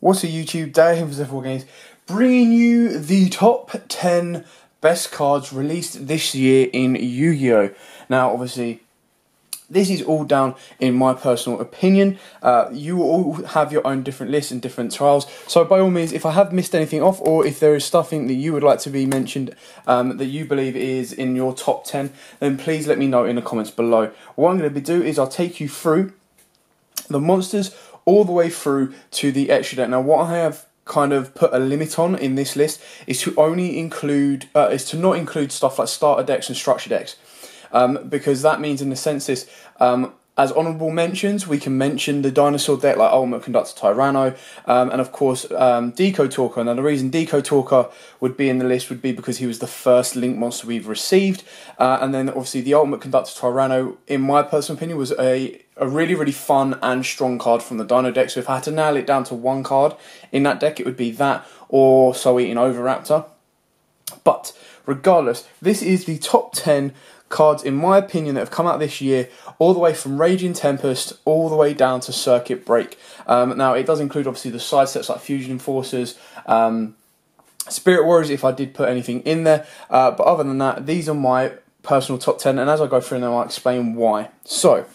What's a YouTube day here for Zephyr Games, bringing you the top 10 best cards released this year in Yu-Gi-Oh! Now, obviously, this is all down in my personal opinion. You all have your own different lists and different trials. So by all means, if I have missed anything off, or if there is something that you would like to be mentioned that you believe is in your top 10, then please let me know in the comments below. What I'm going to do is I'll take you through the monsters all the way through to the extra deck. Now, what I have kind of put a limit on in this list is to only include, not include stuff like starter decks and structure decks, because that means in the census, as honourable mentions, we can mention the dinosaur deck like Ultimate Conductor Tyranno, and of course Deco Talker. Now, the reason Deco Talker would be in the list would be because he was the first Link monster we've received, and then obviously the Ultimate Conductor Tyranno, in my personal opinion, was a really fun and strong card from the Dino deck. So if I had to nail it down to one card in that deck, it would be that or Soul Eating Oviraptor. But regardless, this is the top 10 cards, in my opinion, that have come out this year, all the way from Raging Tempest all the way down to Circuit Break. Now, it does include obviously the side sets like Fusion Enforcers, Spirit Warriors, if I did put anything in there. But other than that, these are my personal top 10, and as I go through them, I'll explain why. So,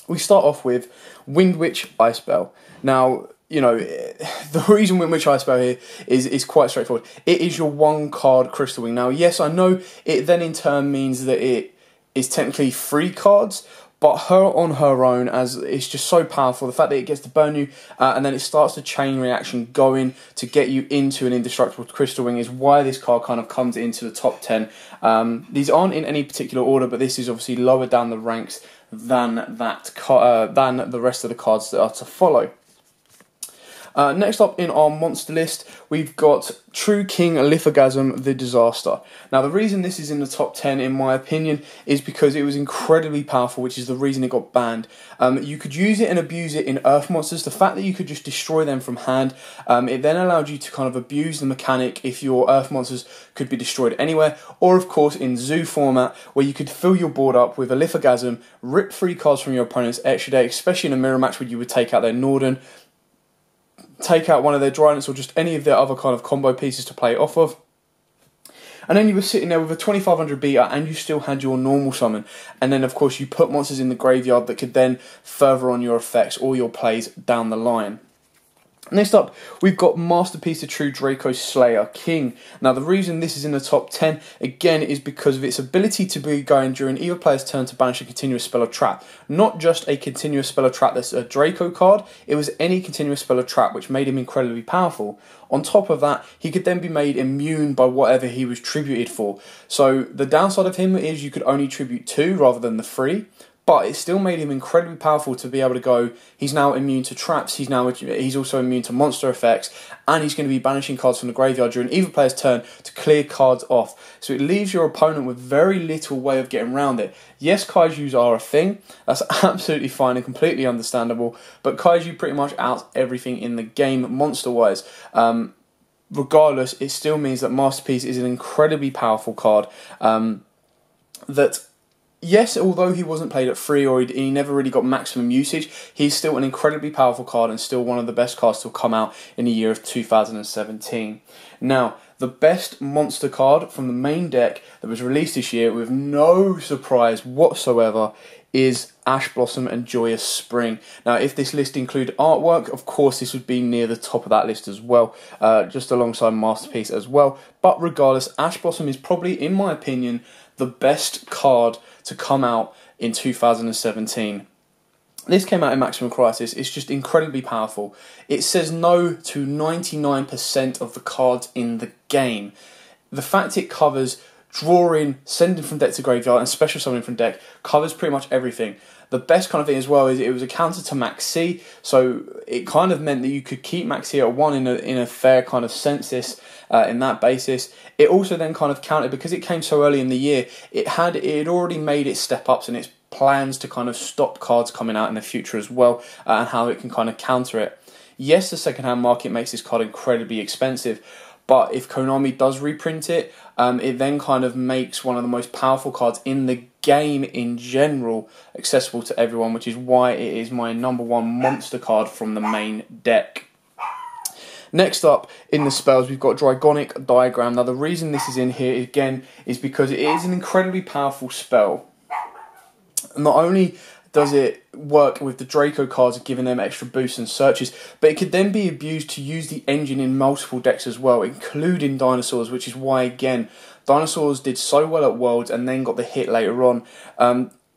we start off with Wind Witch Ice Bell. Now, you know, the reason Wind Witch Ice Bell here is quite straightforward. It is your one card Crystal Wing. Now, yes, I know it then in turn means that it is technically 3 cards, but her on her own, as it's just so powerful, the fact that it gets to burn you, and then it starts the chain reaction going to get you into an indestructible Crystal Wing, is why this card kind of comes into the top 10. These aren't in any particular order, but this is obviously lower down the ranks than the rest of the cards that are to follow. Next up in our monster list, we've got True King Lithogasm the Disaster. Now, the reason this is in the top 10, in my opinion, is because it was incredibly powerful, which is the reason it got banned. You could use it and abuse it in Earth monsters. The fact that you could just destroy them from hand, it then allowed you to kind of abuse the mechanic if your Earth monsters could be destroyed anywhere, or of course in Zoo format, where you could fill your board up with a Lithogasm, rip 3 cards from your opponent's extra deck, especially in a mirror match where you would take out their Norden, take out one of their Drynets, or just any of their other kind of combo pieces to play off of. And then you were sitting there with a 2500 beta and you still had your normal summon. And then of course you put monsters in the graveyard that could then further on your effects or your plays down the line. Next up, we've got Masterpiece of True Draco Slayer King. Now, the reason this is in the top 10, again, is because of its ability to be going during either player's turn to banish a continuous spell or trap. Not just a continuous spell or trap that's a Draco card, it was any continuous spell or trap, which made him incredibly powerful. On top of that, he could then be made immune by whatever he was tributed for. So, the downside of him is you could only tribute 2 rather than the 3. But it still made him incredibly powerful to be able to go, he's now immune to traps, he's also immune to monster effects, and he's going to be banishing cards from the graveyard during either player's turn to clear cards off. So it leaves your opponent with very little way of getting around it. Yes, Kaijus are a thing, that's absolutely fine and completely understandable, but Kaiju pretty much outs everything in the game monster-wise. Regardless, it still means that Masterpiece is an incredibly powerful card that... Yes, although he wasn't played at 3 or he never really got maximum usage, he's still an incredibly powerful card and still one of the best cards to have come out in the year of 2017. Now, the best monster card from the main deck that was released this year, with no surprise whatsoever, is Ash Blossom and Joyous Spring. Now, if this list included artwork, of course this would be near the top of that list as well, just alongside Masterpiece as well. But regardless, Ash Blossom is probably, in my opinion, the best card to come out in 2017. This came out in Maximum Crisis. It's just incredibly powerful. It says no to 99% of the cards in the game. The fact it covers drawing, sending from deck to graveyard, and special summoning from deck covers pretty much everything. The best kind of thing as well is it was a counter to Max C, so it kind of meant that you could keep Max C at 1 in a fair kind of census in that basis. It also then kind of counted, because it came so early in the year, it had already made its step-ups and its plans to kind of stop cards coming out in the future as well, and how it can kind of counter it. Yes, the second-hand market makes this card incredibly expensive, but if Konami does reprint it, it then kind of makes one of the most powerful cards in the game in general accessible to everyone, which is why it is my #1 monster card from the main deck. Next up in the spells, we've got Dragonic Diagram. Now the reason this is in here again is because it is an incredibly powerful spell. Not only does it work with the Draco cards, giving them extra boosts and searches, but it could then be abused to use the engine in multiple decks as well, including Dinosaurs, which is why, again, Dinosaurs did so well at Worlds and then got the hit later on.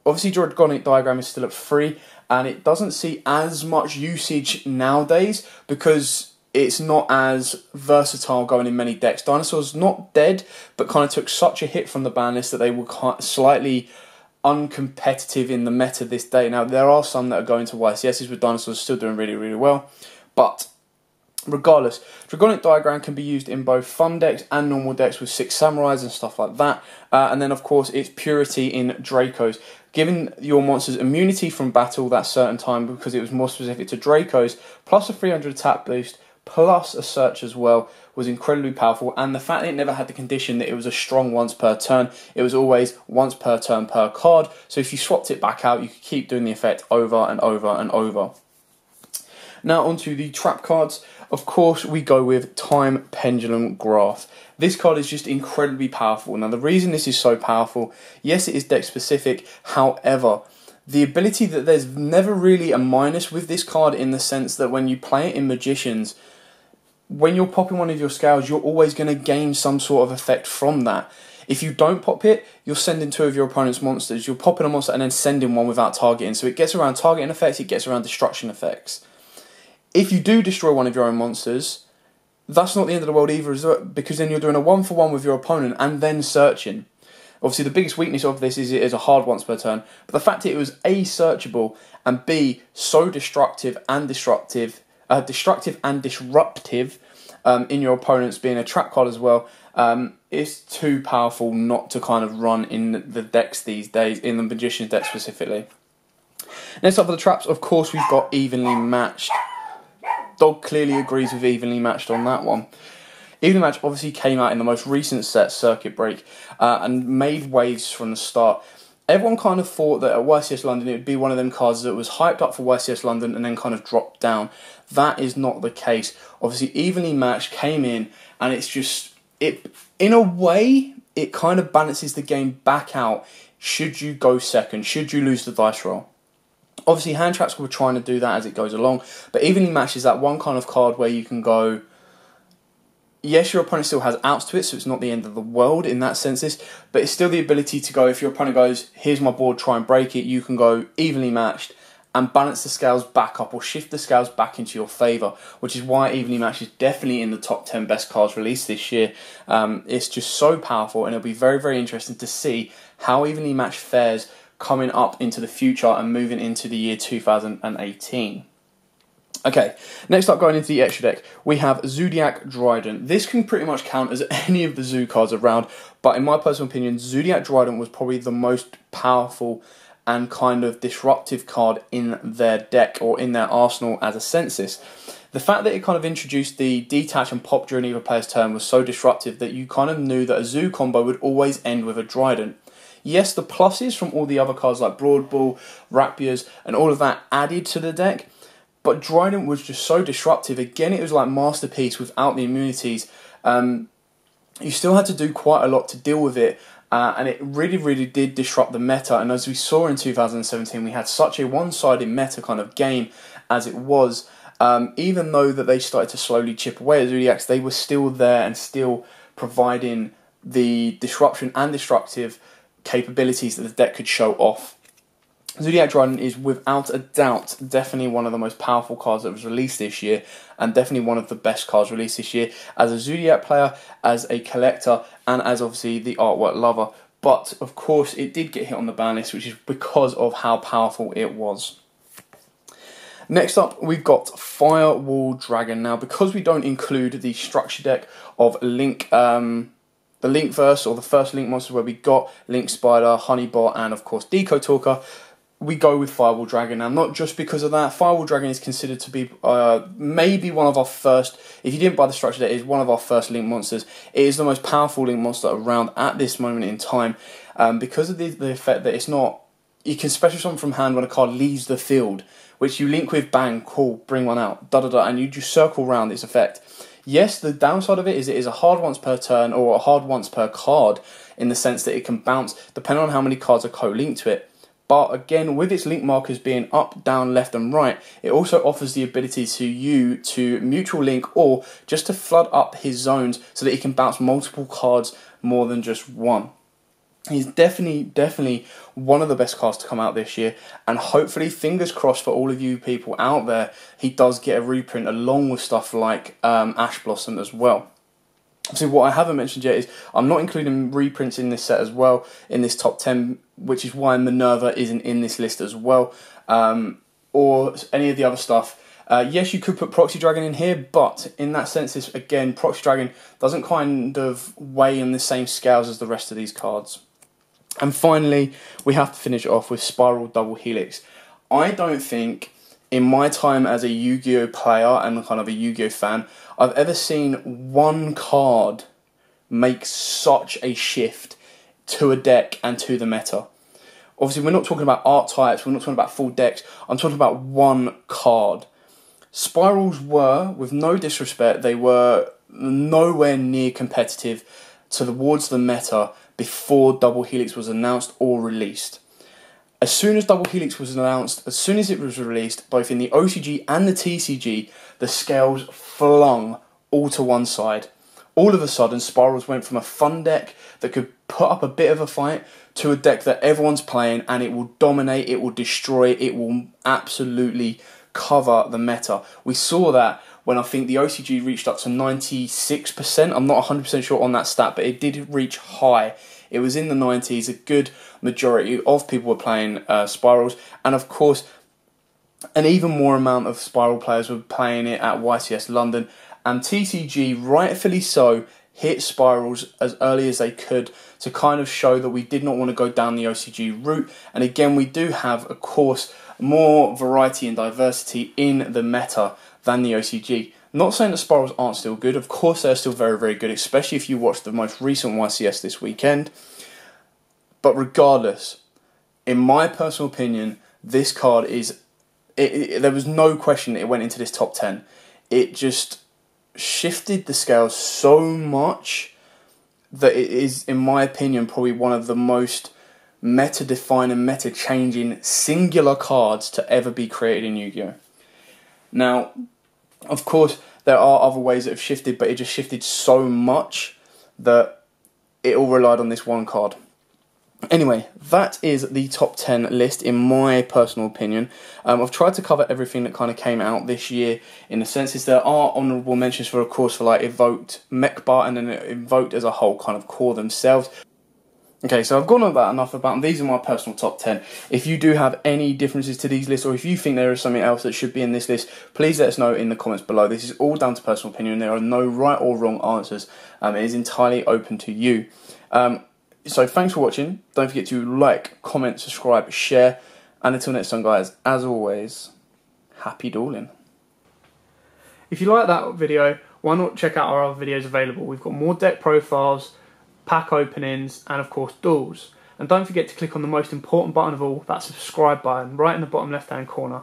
Obviously, Dragonic Diagram is still at 3, and it doesn't see as much usage nowadays because it's not as versatile going in many decks. Dinosaurs not dead, but kind of took such a hit from the ban list that they were slightly uncompetitive in the meta this day. Now, there are some that are going to YCSs with Dinosaurs still doing really, really well. But regardless, Dragonic Diagram can be used in both fun decks and normal decks with 6 Samurais and stuff like that. And then, of course, it's Purity in Dracos, giving your monsters immunity from battle that certain time because it was more specific to Dracos, plus a 300 attack boost, plus a search as well, was incredibly powerful. And the fact that it never had the condition that it was a strong once per turn, it was always once per turn per card. So if you swapped it back out, you could keep doing the effect over and over and over. Now onto the trap cards. Of course, we go with Time Pendulum Graph. This card is just incredibly powerful. Now the reason this is so powerful, yes, it is deck specific. However, the ability that there's never really a minus with this card, in the sense that when you play it in Magicians, when you're popping one of your scales, you're always going to gain some sort of effect from that. If you don't pop it, you're sending 2 of your opponent's monsters. You're popping a monster and then sending one without targeting. So it gets around targeting effects, it gets around destruction effects. If you do destroy one of your own monsters, that's not the end of the world either, because then you're doing a 1-for-1 with your opponent and then searching. Obviously, the biggest weakness of this is it is a hard once per turn. But the fact that it was A, searchable, and B, so destructive and disruptive in your opponents being a trap card as well, is too powerful not to kind of run in the decks these days, in the Magician's deck specifically. Next up for the traps, of course, we've got Evenly Matched. Dog clearly agrees with Evenly Matched on that one. Evenly Matched obviously came out in the most recent set, Circuit Break, and made waves from the start. Everyone kind of thought that at YCS London it would be one of them cards that was hyped up for YCS London and then kind of dropped down. That is not the case. Obviously, Evenly Matched came in, and it's just, in a way, it kind of balances the game back out should you go second, should you lose the dice roll. Obviously, hand traps were trying to do that as it goes along, but Evenly Matched is that one kind of card where you can go, yes, your opponent still has outs to it, so it's not the end of the world in that sense, but it's still the ability to go, if your opponent goes, here's my board, try and break it, you can go Evenly Matched and balance the scales back up or shift the scales back into your favour, which is why Evenly Matched is definitely in the top 10 best cards released this year. It's just so powerful, and it'll be very, very interesting to see how Evenly Matched fares coming up into the future and moving into the year 2018. Okay, next up, going into the extra deck, we have Zodiac Dryden. This can pretty much count as any of the Zoo cards around, but in my personal opinion, Zodiac Dryden was probably the most powerful and kind of disruptive card in their deck, or in their arsenal as a census. The fact that it kind of introduced the detach and pop during either player's turn was so disruptive that you kind of knew that a Zoo combo would always end with a Dryden. Yes, the pluses from all the other cards like Broadball, Rapiers, and all of that added to the deck, but Dryden was just so disruptive. Again, it was like Masterpiece without the immunities. You still had to do quite a lot to deal with it, and it really, really did disrupt the meta. And as we saw in 2017, we had such a one-sided meta kind of game as it was. Even though that they started to slowly chip away at Zodiacs, they were still there and still providing the disruption and destructive capabilities that the deck could show off. Zodiac Dryden is without a doubt definitely one of the most powerful cards that was released this year, and definitely one of the best cards released this year as a Zodiac player, as a collector, and as obviously the artwork lover. But of course it did get hit on the ban list, which is because of how powerful it was. Next up, we've got Firewall Dragon. Now, because we don't include the structure deck of Link, the Link verse, or the first Link monsters where we got Link Spider, Honeybot, and of course Deco Talker, we go with Firewall Dragon. Now, not just because of that, Firewall Dragon is considered to be maybe one of our first, if you didn't buy the structure deck, it is one of our first Link monsters. It is the most powerful Link monster around at this moment in time, because of the effect that it's not you can special summon from hand when a card leaves the field, which you link with bang, cool, bring one out, and you just circle around its effect. Yes, the downside of it is a hard once per turn, or a hard once per card, in the sense that it can bounce depending on how many cards are co-linked to it. But again, with its link markers being up, down, left and right, it also offers the ability to you to mutual link or just to flood up his zones so that he can bounce multiple cards more than just one. He's definitely one of the best cards to come out this year, and hopefully, fingers crossed for all of you people out there, he does get a reprint along with stuff like Ash Blossom as well. So what I haven't mentioned yet is I'm not including reprints in this set as well, in this top 10, which is why Minerva isn't in this list as well, or any of the other stuff. Yes, you could put Proxy Dragon in here, but in that sense, again, Proxy Dragon doesn't kind of weigh in the same scales as the rest of these cards. And finally, we have to finish it off with Spiral Double Helix. I don't think, in my time as a Yu-Gi-Oh player and kind of a Yu-Gi-Oh fan, I've ever seen one card make such a shift to a deck and to the meta. Obviously, we're not talking about archetypes, we're not talking about full decks, I'm talking about one card. Spirals were, with no disrespect, they were nowhere near competitive towards the meta before Double Helix was announced or released. As soon as Double Helix was announced, as soon as it was released, both in the OCG and the TCG, the scales flung all to one side. All of a sudden, Spirals went from a fun deck that could put up a bit of a fight to a deck that everyone's playing and it will dominate, it will destroy, it will absolutely cover the meta. We saw that when I think the OCG reached up to 96%. I'm not 100% sure on that stat, but it did reach high. It was in the 90s. A good majority of people were playing Spirals, and of course, an even more amount of Spiral players were playing it at YCS London, and TCG, rightfully so, hit Spirals as early as they could to kind of show that we did not want to go down the OCG route. And again, we do have, of course, more variety and diversity in the meta than the OCG. Not saying that Spirals aren't still good, of course they're still very, very good, especially if you watch the most recent YCS this weekend. But regardless, in my personal opinion, this card is, there was no question it went into this top 10. It just shifted the scales so much that it is, in my opinion, probably one of the most meta-defining, meta-changing singular cards to ever be created in Yu-Gi-Oh! Now, of course, there are other ways that have shifted, but it just shifted so much that it all relied on this one card. Anyway, that is the top 10 list in my personal opinion. I've tried to cover everything that kind of came out this year in the senses there are honourable mentions for, of course, for like Evoked, Mechbar, and then Evoked as a whole kind of core themselves. Okay, so I've gone about enough about them. These are my personal top 10. If you do have any differences to these lists, or if you think there is something else that should be in this list, please let us know in the comments below. This is all down to personal opinion. There are no right or wrong answers. It is entirely open to you. So thanks for watching. Don't forget to like, comment, subscribe, share. And until next time, guys, as always, happy dueling. If you like that video, why not check out our other videos available? We've got more deck profiles, pack openings, and of course duels. And don't forget to click on the most important button of all, that subscribe button right in the bottom left hand corner.